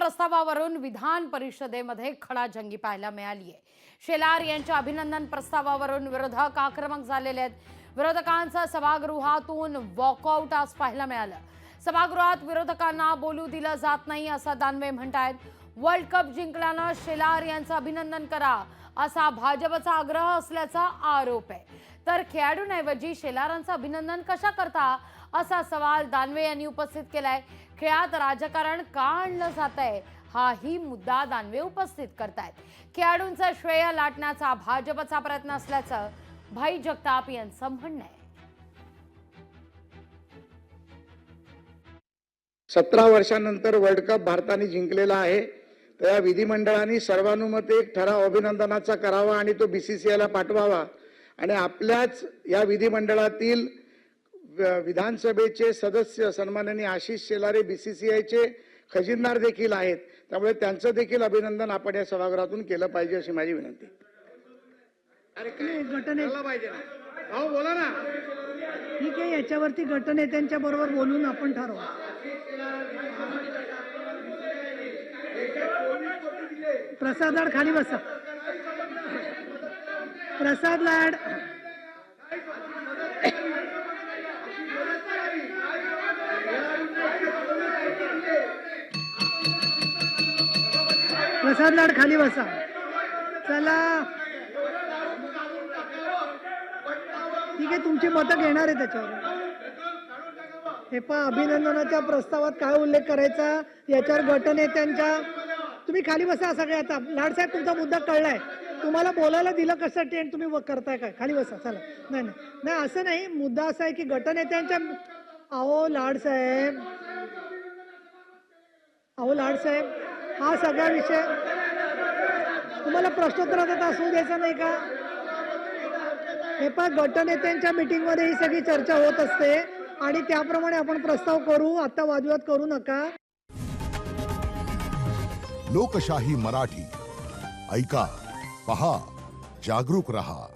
प्रस्तावावरून विधान परिषदेमध्ये खडाजंगी पाहायला मिळाली आहे। शेलार यांच्या अभिनंदन प्रस्तावावरून विरोधक आक्रमक झालेले आहेत। विरोधकांचं सभागृहातून वॉकआउट आज पाहायला मिळालं। सभागृहात विरोधकांना बोलू दिलं जात नाही असं दानवे म्हणतायत। वर्ल्ड कप जिंकल्यानं शेलार यांचं अभिनंदन करा असा भाजपचा आग्रह असल्याचा आरोप आहे। तर खेळाडूंऐवजी शेलारांचं अभिनंदन कशा करता असा सवाल दानवे यांनी उपस्थित केलाय। खेळात राजकारण का आणलं जातंय हाही मुद्दा दानवे उपस्थित करतायत। खेळाडूंचं श्रेय लाटण्याचा भाजपचा प्रयत्न असल्याचं भाई जगताप यांचं म्हणणं आहे। 17 वर्षांनंतर वर्ल्ड कप भारताने जिंकलेला आहे। त्या विधिमंडळाने सर्वानुमते एक ठराव अभिनंदनाचा करावा आणि तो बीसीसीआयला पाठवावा आणि आपल्याच या विधिमंडळातील विधानसभेचे सदस्य सन्माननीय आशिष शेलारे बीसीसीआयचे खजिनदार देखील आहेत। त्यामुळे त्यांचं देखील अभिनंदन आपण या सभागृहातून केलं पाहिजे अशी माझी विनंती। अरे काय घटनेला पाहिजे ना, भाऊ बोला ना। ठीक आहे, याच्यावरती गटनेत्यांच्या बरोबर बोलून आपण ठरवू। प्रसाद लाड खाली बसा। प्रसाद लाड प्रसाद लाड खाली बसा। चला ठीक आहे, तुमची मतं घेणार आहे त्याच्यावर। हे पहा, अभिनंदनाच्या प्रस्तावात काय उल्लेख करायचा याच्यावर गटनेत्यांच्या। तुम्ही खाली बसा सगळे। आता लाड साहेब, तुमचा मुद्दा कळलाय। तुम्हाला बोलायला दिलं कशासाठी आणि तुम्ही करताय काय? खाली बसा चला। नाही नाही नाही, असं नाही। मुद्दा असा आहे की गटनेत्यांच्या अहो लाड साहेब हा सगळा विषय तुम्हाला प्रश्नोत्तराचा असू द्यायचा नाही का? हे पहा, गटनेत्यांच्या मीटिंग मध्ये ही सगळी चर्चा होत असते आणि त्याप्रमाणे आपण प्रस्ताव करू। आता वादविवाद करू नका। लोकशाही मराठी ऐका, पहा, जागरूक रहा।